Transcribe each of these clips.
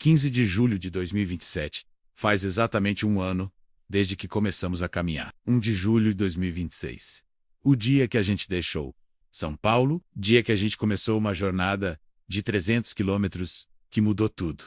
15 de julho de 2027. Faz exatamente um ano desde que começamos a caminhar. 1 de julho de 2026. O dia que a gente deixou São Paulo, dia que a gente começou uma jornada de 300 quilômetros que mudou tudo.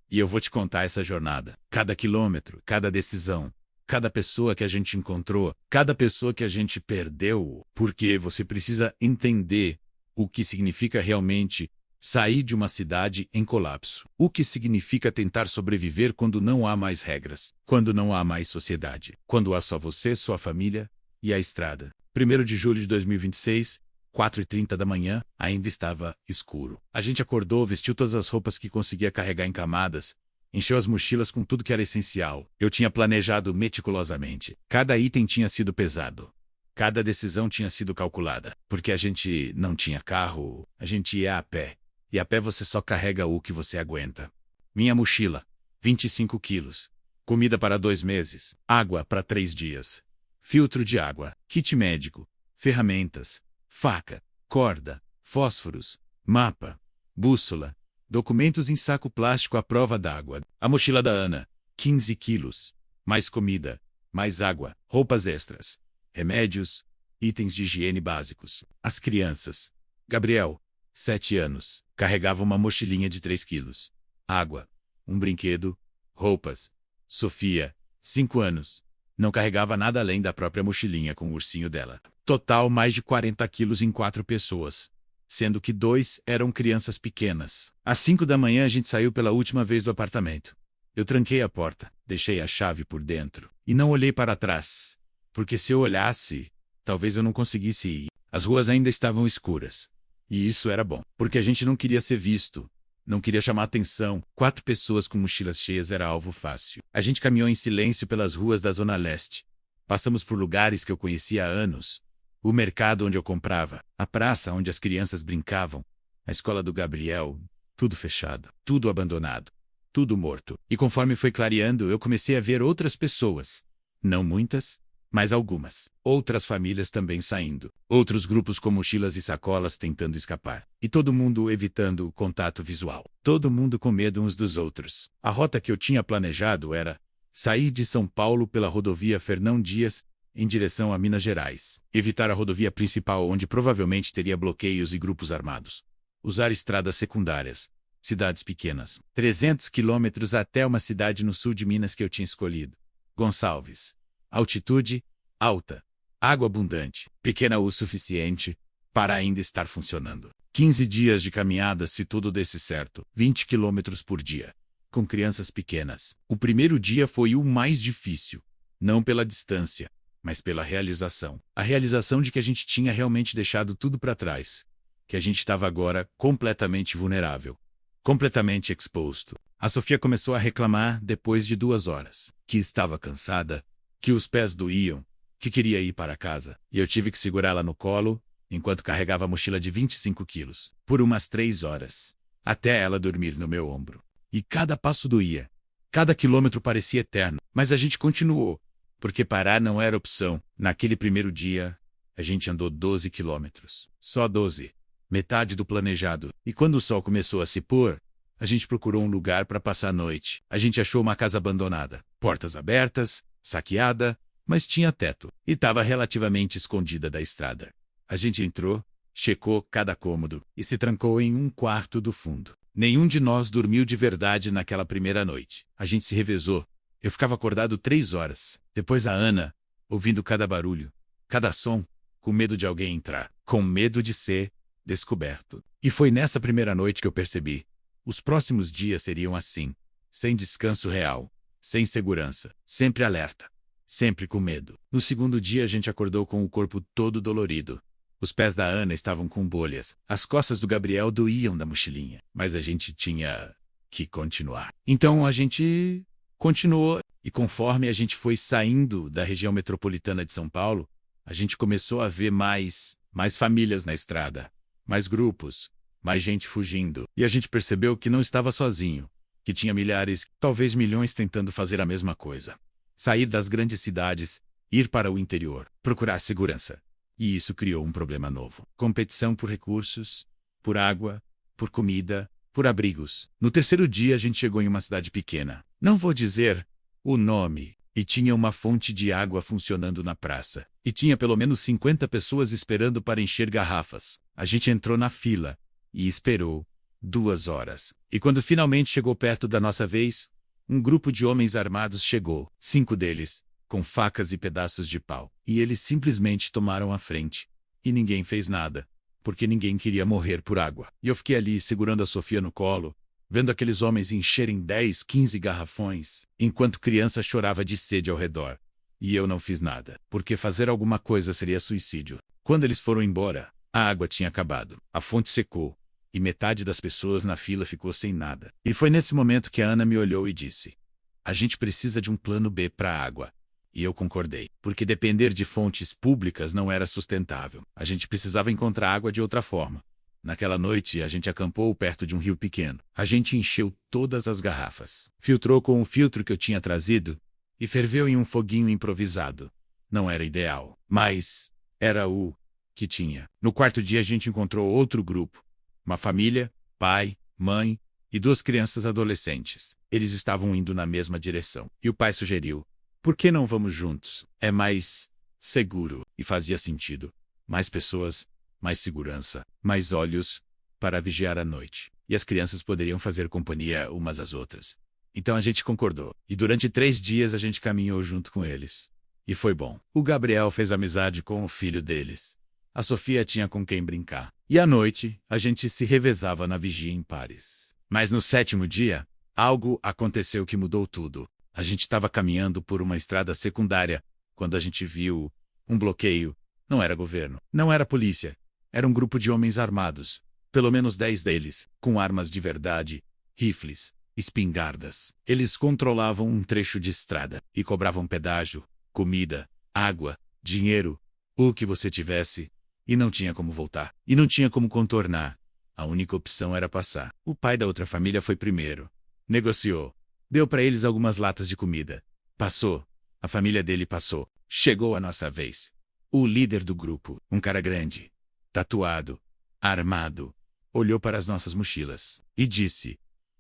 E eu vou te contar essa jornada. Cada quilômetro, cada decisão, cada pessoa que a gente encontrou, cada pessoa que a gente perdeu, porque você precisa entender o que significa realmente sair de uma cidade em colapso. O que significa tentar sobreviver quando não há mais regras, quando não há mais sociedade, quando há só você, sua família e a estrada. 1º de julho de 2026, 4h30 da manhã, ainda estava escuro. A gente acordou, vestiu todas as roupas que conseguia carregar em camadas, encheu as mochilas com tudo que era essencial. Eu tinha planejado meticulosamente. Cada item tinha sido pesado. Cada decisão tinha sido calculada. Porque a gente não tinha carro, a gente ia a pé. E a pé você só carrega o que você aguenta. Minha mochila, 25 quilos. Comida para 2 meses. Água para 3 dias. Filtro de água. Kit médico. Ferramentas. Faca. Corda. Fósforos. Mapa. Bússola. Documentos em saco plástico à prova d'água. A mochila da Ana. 15 quilos. Mais comida. Mais água. Roupas extras. Remédios. Itens de higiene básicos. As crianças. Gabriel, 7 anos. Carregava uma mochilinha de 3 quilos. Água. Um brinquedo. Roupas. Sofia, 5 anos. Não carregava nada além da própria mochilinha com o ursinho dela. Total mais de 40 quilos em 4 pessoas. Sendo que 2 eram crianças pequenas. Às 5 da manhã a gente saiu pela última vez do apartamento. Eu tranquei a porta, deixei a chave por dentro. E não olhei para trás. Porque se eu olhasse, talvez eu não conseguisse ir. As ruas ainda estavam escuras. E isso era bom, porque a gente não queria ser visto, não queria chamar atenção. 4 pessoas com mochilas cheias era alvo fácil. A gente caminhou em silêncio pelas ruas da Zona Leste. Passamos por lugares que eu conhecia há anos. O mercado onde eu comprava, a praça onde as crianças brincavam, a escola do Gabriel, tudo fechado, tudo abandonado, tudo morto. E conforme foi clareando, eu comecei a ver outras pessoas. Não muitas, mas algumas. Outras famílias também saindo. Outros grupos com mochilas e sacolas tentando escapar. E todo mundo evitando o contato visual. Todo mundo com medo uns dos outros. A rota que eu tinha planejado era sair de São Paulo pela rodovia Fernão Dias em direção a Minas Gerais. Evitar a rodovia principal onde provavelmente teria bloqueios e grupos armados. Usar estradas secundárias. Cidades pequenas. 300 quilômetros até uma cidade no sul de Minas que eu tinha escolhido. Gonçalves. Altitude alta, água abundante, pequena o suficiente para ainda estar funcionando. 15 dias de caminhada se tudo desse certo, 20 quilômetros por dia, com crianças pequenas. O primeiro dia foi o mais difícil, não pela distância, mas pela realização. A realização de que a gente tinha realmente deixado tudo para trás, que a gente estava agora completamente vulnerável, completamente exposto. A Sofia começou a reclamar depois de 2 horas, que estava cansada, que os pés doíam, que queria ir para casa. E eu tive que segurá-la no colo, enquanto carregava a mochila de 25 quilos, por umas 3 horas, até ela dormir no meu ombro. E cada passo doía. Cada quilômetro parecia eterno. Mas a gente continuou, porque parar não era opção. Naquele primeiro dia, a gente andou 12 quilômetros. Só 12. Metade do planejado. E quando o sol começou a se pôr, a gente procurou um lugar para passar a noite. A gente achou uma casa abandonada. Portas abertas, saqueada, mas tinha teto e estava relativamente escondida da estrada. A gente entrou, checou cada cômodo e se trancou em um quarto do fundo. Nenhum de nós dormiu de verdade naquela primeira noite. A gente se revezou. Eu ficava acordado 3 horas. Depois a Ana, ouvindo cada barulho, cada som, com medo de alguém entrar, com medo de ser descoberto. E foi nessa primeira noite que eu percebi. Os próximos dias seriam assim, sem descanso real. Sem segurança, sempre alerta, sempre com medo. No segundo dia a gente acordou com o corpo todo dolorido. Os pés da Ana estavam com bolhas. As costas do Gabriel doíam da mochilinha. Mas a gente tinha que continuar. Então a gente continuou. E conforme a gente foi saindo da região metropolitana de São Paulo, a gente começou a ver mais famílias na estrada. Mais grupos, mais gente fugindo. E a gente percebeu que não estava sozinho. Que tinha milhares, talvez milhões tentando fazer a mesma coisa. Sair das grandes cidades, ir para o interior, procurar segurança. E isso criou um problema novo. Competição por recursos, por água, por comida, por abrigos. No terceiro dia, a gente chegou em uma cidade pequena. Não vou dizer o nome. E tinha uma fonte de água funcionando na praça. E tinha pelo menos 50 pessoas esperando para encher garrafas. A gente entrou na fila e esperou 2 horas. E quando finalmente chegou perto da nossa vez, um grupo de homens armados chegou. 5 deles, com facas e pedaços de pau. E eles simplesmente tomaram a frente. E ninguém fez nada, porque ninguém queria morrer por água. E eu fiquei ali segurando a Sofia no colo, vendo aqueles homens encherem 10, 15 garrafões, enquanto criança chorava de sede ao redor. E eu não fiz nada, porque fazer alguma coisa seria suicídio. Quando eles foram embora, a água tinha acabado. A fonte secou, e metade das pessoas na fila ficou sem nada. E foi nesse momento que a Ana me olhou e disse: "A gente precisa de um plano B para a água." E eu concordei, porque depender de fontes públicas não era sustentável. A gente precisava encontrar água de outra forma. Naquela noite, a gente acampou perto de um rio pequeno. A gente encheu todas as garrafas, filtrou com o filtro que eu tinha trazido e ferveu em um foguinho improvisado. Não era ideal, mas era o que tinha. No quarto dia, a gente encontrou outro grupo. Uma família, pai, mãe e 2 crianças adolescentes. Eles estavam indo na mesma direção. E o pai sugeriu: "Por que não vamos juntos? É mais seguro." E fazia sentido. Mais pessoas, mais segurança, mais olhos para vigiar a noite. E as crianças poderiam fazer companhia umas às outras. Então a gente concordou. E durante 3 dias a gente caminhou junto com eles. E foi bom. O Gabriel fez amizade com o filho deles. A Sofia tinha com quem brincar. E à noite, a gente se revezava na vigia em pares. Mas no 7º dia, algo aconteceu que mudou tudo. A gente estava caminhando por uma estrada secundária quando a gente viu um bloqueio. Não era governo, não era polícia. Era um grupo de homens armados, pelo menos 10 deles, com armas de verdade, rifles, espingardas. Eles controlavam um trecho de estrada e cobravam pedágio, comida, água, dinheiro, o que você tivesse, e não tinha como voltar. E não tinha como contornar. A única opção era passar. O pai da outra família foi primeiro. Negociou. Deu para eles algumas latas de comida. Passou. A família dele passou. Chegou a nossa vez. O líder do grupo, um cara grande, tatuado, armado, olhou para as nossas mochilas e disse: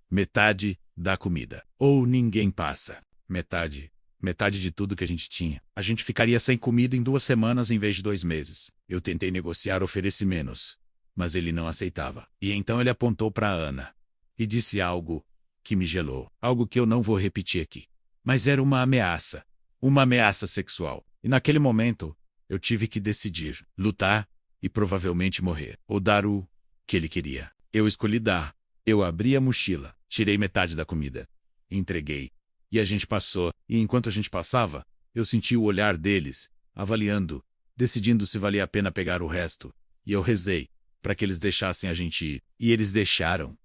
"Metade da comida, ou ninguém passa." Metade de tudo que a gente tinha. A gente ficaria sem comida em 2 semanas em vez de 2 meses. Eu tentei negociar, oferecer menos, mas ele não aceitava. E então ele apontou para Ana e disse algo que me gelou. Algo que eu não vou repetir aqui. Mas era uma ameaça sexual. E naquele momento, eu tive que decidir, lutar e provavelmente morrer, ou dar o que ele queria. Eu escolhi dar. Eu abri a mochila, tirei metade da comida, entreguei, e a gente passou. E enquanto a gente passava, eu senti o olhar deles, avaliando, decidindo se valia a pena pegar o resto. E eu rezei para que eles deixassem a gente ir. E eles deixaram.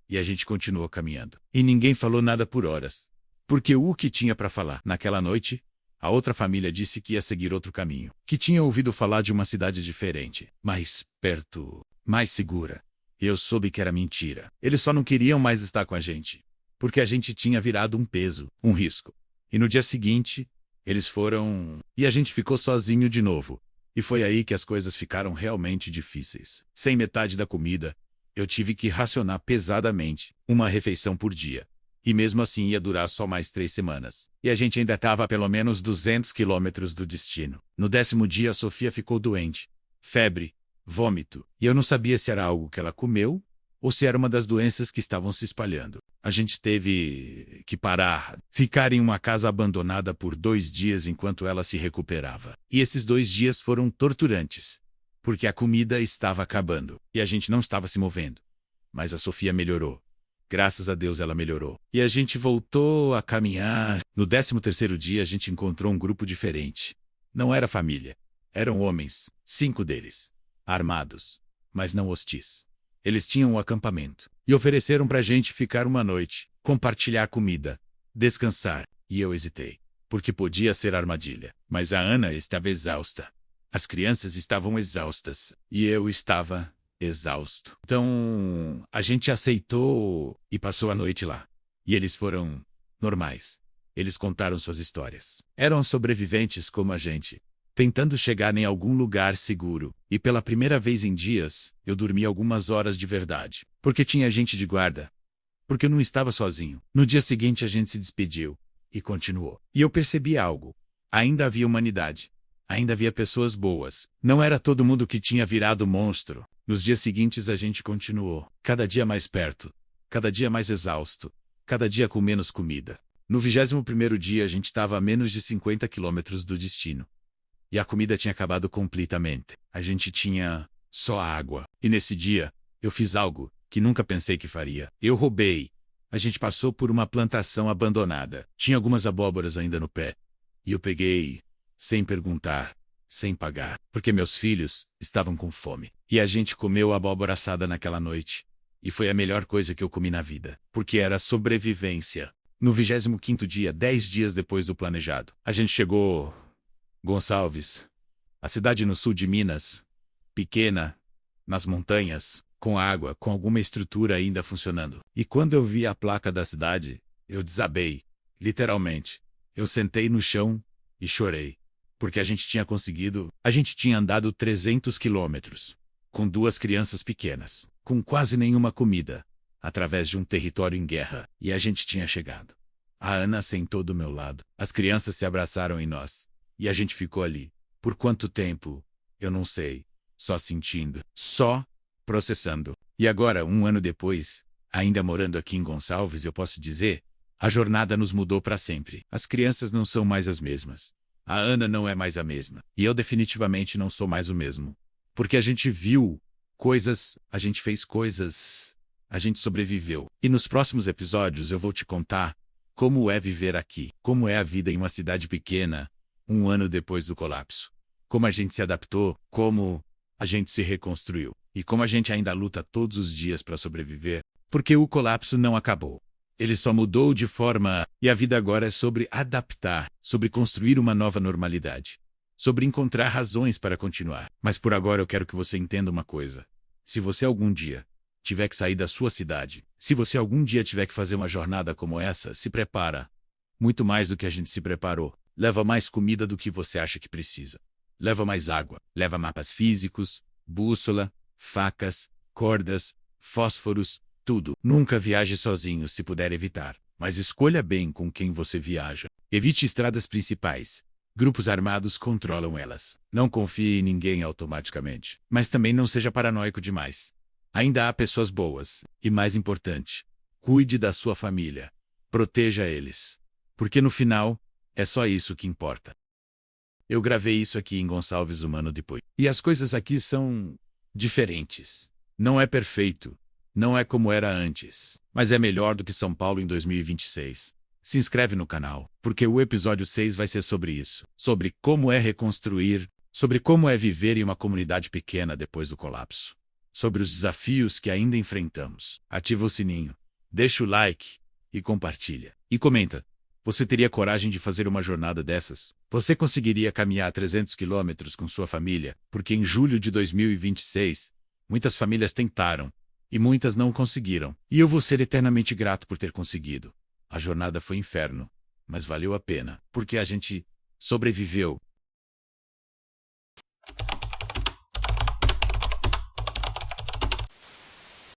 E a gente continuou caminhando. E ninguém falou nada por horas, porque o que tinha para falar naquela noite? A outra família disse que ia seguir outro caminho, que tinha ouvido falar de uma cidade diferente, mais perto, mais segura. E eu soube que era mentira. Eles só não queriam mais estar com a gente, porque a gente tinha virado um peso, um risco. E no dia seguinte, eles foram... E a gente ficou sozinho de novo. E foi aí que as coisas ficaram realmente difíceis. Sem metade da comida, eu tive que racionar pesadamente, uma refeição por dia. E mesmo assim ia durar só mais 3 semanas. E a gente ainda estava a pelo menos 200 quilômetros do destino. No 10º dia, a Sofia ficou doente. Febre, vômito. E eu não sabia se era algo que ela comeu ou se era uma das doenças que estavam se espalhando. A gente teve que parar, ficar em uma casa abandonada por 2 dias enquanto ela se recuperava. E esses 2 dias foram torturantes, porque a comida estava acabando e a gente não estava se movendo. Mas a Sofia melhorou. Graças a Deus ela melhorou. E a gente voltou a caminhar. No 13º dia a gente encontrou um grupo diferente. Não era família. Eram homens, 5 deles. Armados, mas não hostis. Eles tinham um acampamento. E ofereceram pra gente ficar uma noite, compartilhar comida, descansar. E eu hesitei, porque podia ser armadilha. Mas a Ana estava exausta. As crianças estavam exaustas. E eu estava exausto. Então, a gente aceitou e passou a noite lá. E eles foram normais. Eles contaram suas histórias. Eram sobreviventes como a gente. tentando chegar em algum lugar seguro. E pela primeira vez em dias, eu dormi algumas horas de verdade. Porque tinha gente de guarda. Porque eu não estava sozinho. No dia seguinte a gente se despediu. E continuou. E eu percebi algo. Ainda havia humanidade. Ainda havia pessoas boas. Não era todo mundo que tinha virado monstro. Nos dias seguintes a gente continuou. Cada dia mais perto. Cada dia mais exausto. Cada dia com menos comida. No 21º dia a gente estava a menos de 50 quilômetros do destino. E a comida tinha acabado completamente. A gente tinha só água. E nesse dia, eu fiz algo que nunca pensei que faria. Eu roubei. A gente passou por uma plantação abandonada. Tinha algumas abóboras ainda no pé. E eu peguei, sem perguntar, sem pagar, porque meus filhos estavam com fome. E a gente comeu abóbora assada naquela noite. E foi a melhor coisa que eu comi na vida, porque era sobrevivência. No 25º dia, 10 dias depois do planejado, a gente chegou... Gonçalves, a cidade no sul de Minas, pequena, nas montanhas, com água, com alguma estrutura ainda funcionando. E quando eu vi a placa da cidade, eu desabei, literalmente. Eu sentei no chão e chorei, porque a gente tinha andado 300 quilômetros, com 2 crianças pequenas, com quase nenhuma comida, através de um território em guerra, e a gente tinha chegado. A Ana sentou do meu lado, as crianças se abraçaram em nós. E a gente ficou ali. Por quanto tempo? Eu não sei. Só sentindo. Só processando. E agora, um ano depois, ainda morando aqui em Gonçalves, eu posso dizer, a jornada nos mudou para sempre. As crianças não são mais as mesmas. A Ana não é mais a mesma. E eu definitivamente não sou mais o mesmo. Porque a gente viu coisas, a gente fez coisas, a gente sobreviveu. E nos próximos episódios eu vou te contar como é viver aqui, como é a vida em uma cidade pequena, um ano depois do colapso. Como a gente se adaptou, como a gente se reconstruiu. E como a gente ainda luta todos os dias para sobreviver. Porque o colapso não acabou. Ele só mudou de forma, e a vida agora é sobre adaptar, sobre construir uma nova normalidade. Sobre encontrar razões para continuar. Mas por agora eu quero que você entenda uma coisa. Se você algum dia tiver que sair da sua cidade, se você algum dia tiver que fazer uma jornada como essa, se prepara. Muito mais do que a gente se preparou. Leva mais comida do que você acha que precisa. Leva mais água. Leva mapas físicos, bússola, facas, cordas, fósforos, tudo. Nunca viaje sozinho se puder evitar. Mas escolha bem com quem você viaja. Evite estradas principais. Grupos armados controlam elas. Não confie em ninguém automaticamente. Mas também não seja paranoico demais. Ainda há pessoas boas. E mais importante, cuide da sua família. Proteja eles. Porque no final, é só isso que importa. Eu gravei isso aqui em Gonçalves um ano depois. E as coisas aqui são diferentes. Não é perfeito. Não é como era antes. Mas é melhor do que São Paulo em 2026. Se inscreve no canal, porque o episódio 6 vai ser sobre isso. Sobre como é reconstruir, sobre como é viver em uma comunidade pequena depois do colapso. Sobre os desafios que ainda enfrentamos. Ativa o sininho, deixa o like e compartilha. E comenta. Você teria coragem de fazer uma jornada dessas? Você conseguiria caminhar 300 quilômetros com sua família? Porque em julho de 2026, muitas famílias tentaram, e muitas não conseguiram. E eu vou ser eternamente grato por ter conseguido. A jornada foi inferno, mas valeu a pena, porque a gente sobreviveu.